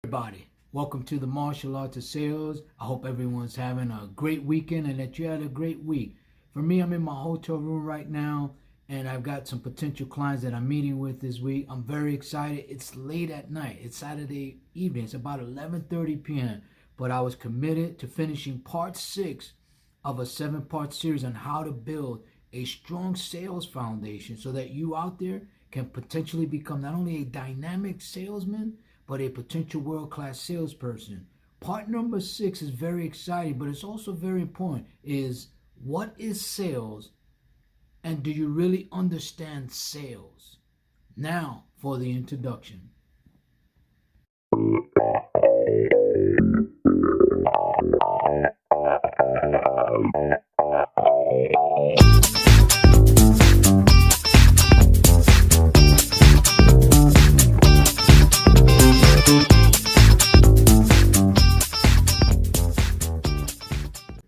Everybody, welcome to the Martial Arts of Sales. I hope everyone's having a great weekend and that you had a great week. For me, I'm in my hotel room right now and I've got some potential clients that I'm meeting with this week. I'm very excited. It's late at night. It's Saturday evening. It's about 11:30 p.m. But I was committed to finishing part 6 of a 7-part series on how to build a strong sales foundation so that you out there can potentially become not only a dynamic salesman, but a potential world-class salesperson. Part number 6 is very exciting, but it's also very important, is what is sales and do you really understand sales? Now for the introduction.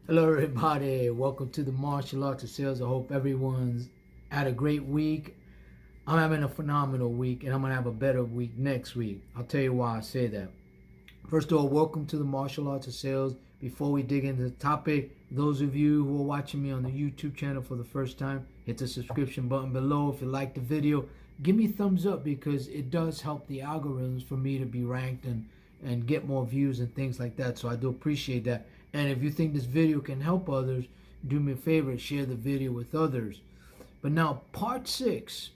Hello everybody, welcome to the Martial Arts of Sales. I hope everyone's had a great week. I'm having a phenomenal week and I'm going to have a better week next week. I'll tell you why I say that. First of all, welcome to the Martial Arts of Sales. Before we dig into the topic, those of you who are watching me on the YouTube channel for the first time, hit the subscription button below. If you like the video, give me a thumbs up because it does help the algorithms for me to be ranked and get more views and things like that. So I do appreciate that. And if you think this video can help others, do me a favor, share the video with others. But now, part 6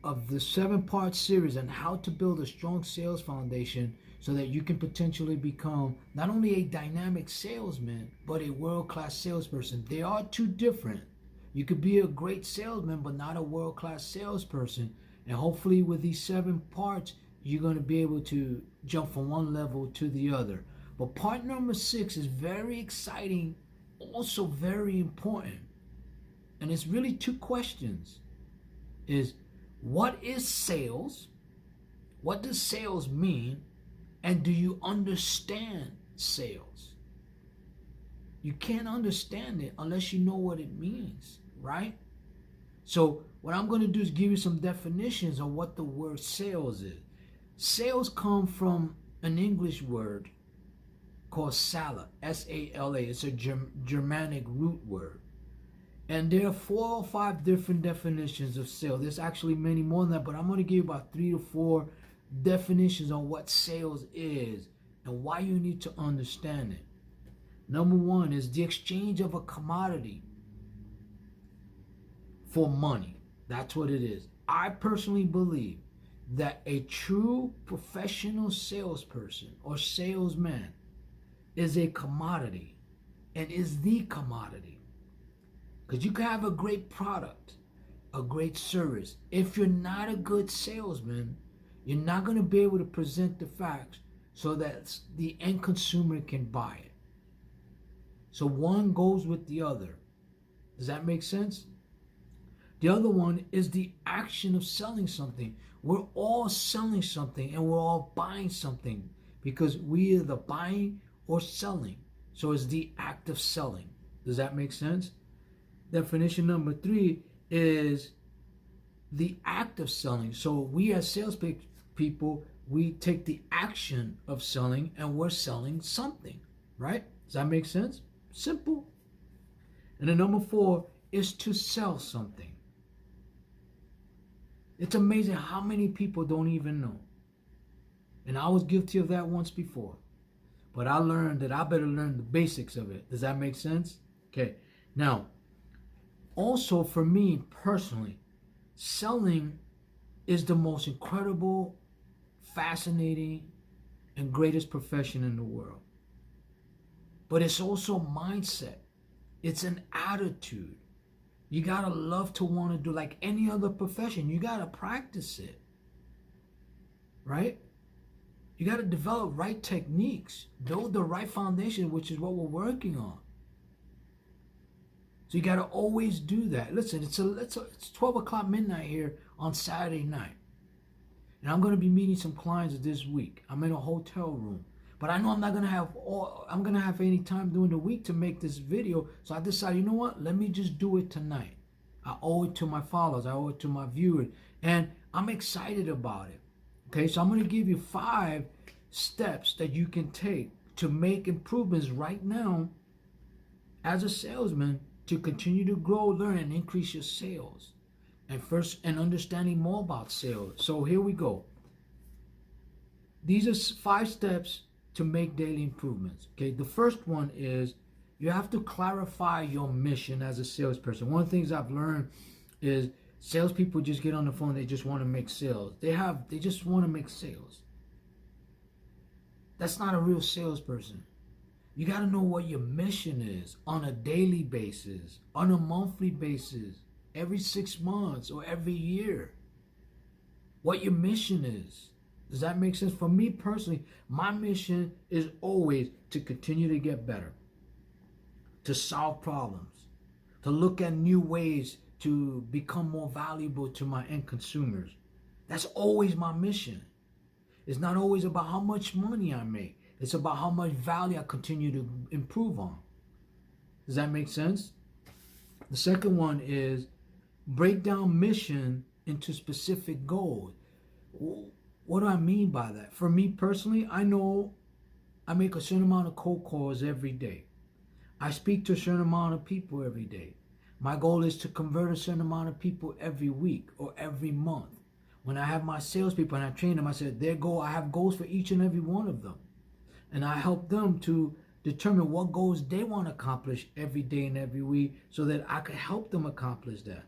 of the 7-part series on how to build a strong sales foundation so that you can potentially become not only a dynamic salesman, but a world-class salesperson. They are two different. You could be a great salesman, but not a world-class salesperson. And hopefully with these 7 parts, you're going to be able to jump from one level to the other. But part number 6 is very exciting, also very important. And it's really 2 questions. Is what is sales? What does sales mean? And do you understand sales? You can't understand it unless you know what it means, right? So what I'm going to do is give you some definitions on what the word sales is. Sales come from an English word called Sala, S-A-L-A. It's a Germanic root word. And there are 4 or 5 different definitions of sales. There's actually many more than that, but I'm going to give you about 3 to 4 definitions on what sales is and why you need to understand it. Number 1 is the exchange of a commodity for money. That's what it is. I personally believe that a true professional salesperson or salesman is a commodity and is the commodity. Because you can have a great product, a great service. If you're not a good salesman, you're not going to be able to present the facts so that the end consumer can buy it. So one goes with the other. Does that make sense? The other one is the action of selling something. We're all selling something and we're all buying something because we are the buying or selling. So it's the act of selling. Does that make sense? Definition number 3 is the act of selling. So we as salespeople, we take the action of selling and we're selling something, right? Does that make sense? Simple. And then number 4 is to sell something. It's amazing how many people don't even know. And I was guilty of that once before. But I learned that I better learn the basics of it. Does that make sense? Okay. Now, also for me personally, selling is the most incredible, fascinating, and greatest profession in the world. But it's also mindset. It's an attitude. You gotta love to want to do like any other profession. You gotta practice it, right? You gotta develop right techniques, build the right foundation, which is what we're working on. So you gotta always do that. Listen, it's 12 o'clock midnight here on Saturday night, and I'm gonna be meeting some clients this week. I'm in a hotel room. But I know I'm gonna have any time during the week to make this video. So I decided, you know what? Let me just do it tonight. I owe it to my followers. I owe it to my viewers. And I'm excited about it. Okay, so I'm gonna give you 5 steps that you can take to make improvements right now as a salesman to continue to grow, learn, and increase your sales. And understanding more about sales. So here we go. These are 5 steps to make daily improvements. Okay, the first one is you have to clarify your mission as a salesperson. One of the things I've learned is salespeople just get on the phone, they just want to make sales. They just want to make sales. That's not a real salesperson. You got to know what your mission is on a daily basis, on a monthly basis, every 6 months or every year. What your mission is. Does that make sense? For me personally, my mission is always to continue to get better, to solve problems, to look at new ways to become more valuable to my end consumers. That's always my mission. It's not always about how much money I make. It's about how much value I continue to improve on. Does that make sense? The second one is break down mission into specific goals. What do I mean by that? For me personally, I know I make a certain amount of cold calls every day. I speak to a certain amount of people every day. My goal is to convert a certain amount of people every week or every month. When I have my salespeople and I train them, I said, I have goals for each and every one of them. And I help them to determine what goals they want to accomplish every day and every week so that I can help them accomplish that.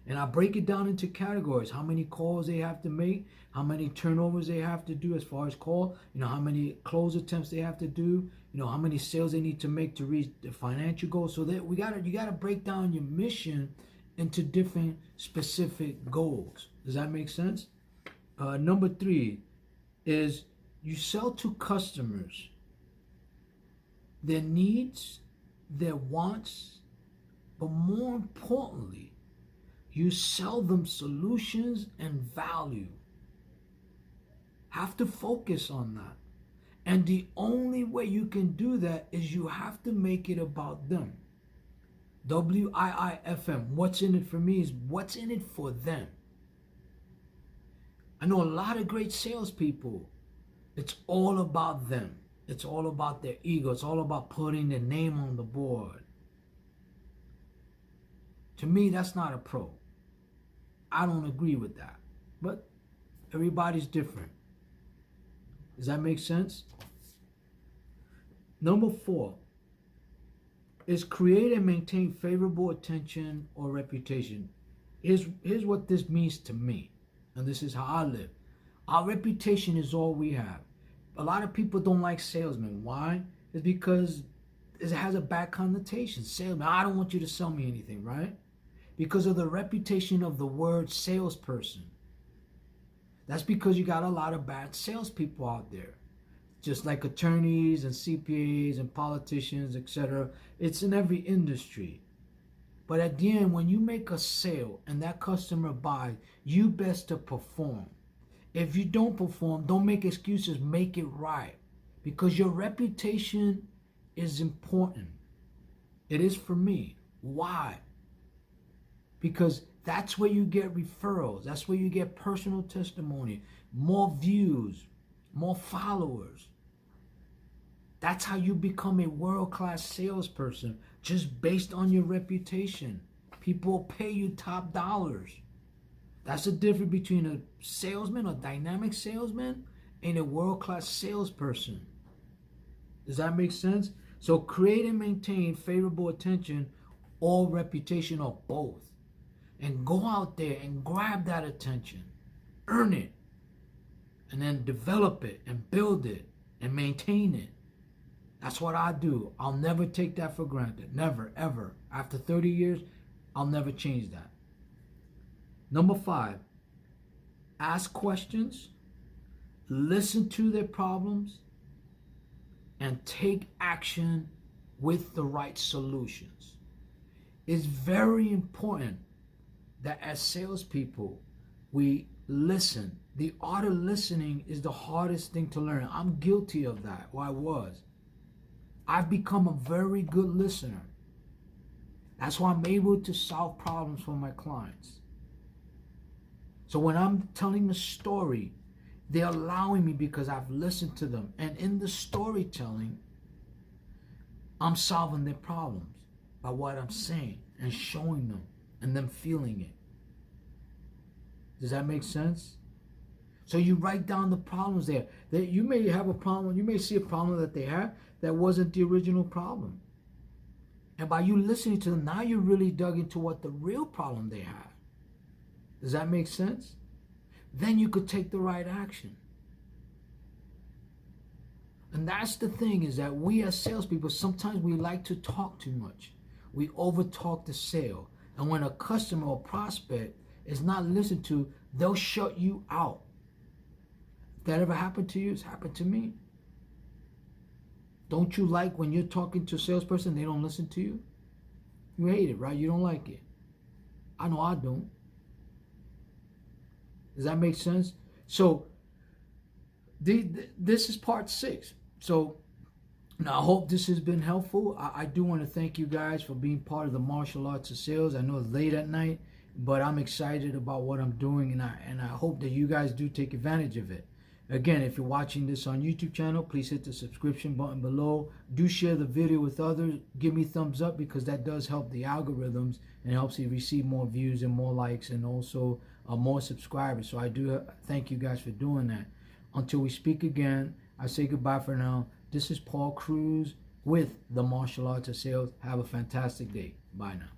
And I break it down into categories. How many calls they have to make, how many turnovers they have to do as far as call, how many close attempts they have to do, how many sales they need to make to reach the financial goals. So that you gotta break down your mission into different specific goals. Does that make sense? Number 3 is you sell to customers their needs, their wants, but more importantly, you sell them solutions and value. Have to focus on that. And the only way you can do that is you have to make it about them. WIIFM, what's in it for me is what's in it for them. I know a lot of great salespeople. It's all about them. It's all about their ego. It's all about putting their name on the board. To me, that's not a pro. I don't agree with that. But everybody's different. Does that make sense? Number 4 is create and maintain favorable attention or reputation. Here's what this means to me. And this is how I live. Our reputation is all we have. A lot of people don't like salesmen. Why? It's because it has a bad connotation. Salesman, I don't want you to sell me anything, right? Because of the reputation of the word salesperson. That's because you got a lot of bad salespeople out there. Just like attorneys and CPAs and politicians, etc. It's in every industry. But at the end, when you make a sale and that customer buys, you best to perform. If you don't perform, don't make excuses, make it right. Because your reputation is important. It is for me. Why? Because that's where you get referrals. That's where you get personal testimony, more views, more followers. That's how you become a world-class salesperson, just based on your reputation. People pay you top dollars. That's the difference between a salesman, a dynamic salesman, and a world-class salesperson. Does that make sense? So create and maintain favorable attention or reputation, or both. And go out there and grab that attention. Earn it. And then develop it and build it and maintain it. That's what I do. I'll never take that for granted. Never, ever. After 30 years, I'll never change that. Number 5, ask questions, listen to their problems, and take action with the right solutions. It's very important that as salespeople, we listen. The art of listening is the hardest thing to learn. I'm guilty of that, or I was. I've become a very good listener. That's why I'm able to solve problems for my clients. So when I'm telling a story They're allowing me because I've listened to them. And in the storytelling, I'm solving their problems by what I'm saying and showing them and them feeling it. Does that make sense? So you write down the problems there. That you may have a problem, you may see a problem that they have that wasn't the original problem. And by you listening to them, now you're really dug into what the real problem they have. Does that make sense? Then you could take the right action. And that's the thing, is that we as salespeople, sometimes we like to talk too much. We over talk the sale. And when a customer or prospect is not listened to, they'll shut you out. If that ever happened to you, it's happened to me. Don't you like when you're talking to a salesperson, they don't listen to you? You hate it, right? You don't like it. I know I don't. Does that make sense? So this is part 6. So now I hope this has been helpful. I do want to thank you guys for being part of the martial arts of sales. I know it's late at night, but I'm excited about what I'm doing, and I hope that you guys do take advantage of it. Again, if you're watching this on YouTube channel, please hit the subscription button below. Do share the video with others. Give me thumbs up, because that does help the algorithms and helps you receive more views and more likes, and also more subscribers. So I do thank you guys for doing that. Until we speak again, I say goodbye for now. This is Paul Cruz with the Martial Arts of Sales. Have a fantastic day. Bye now.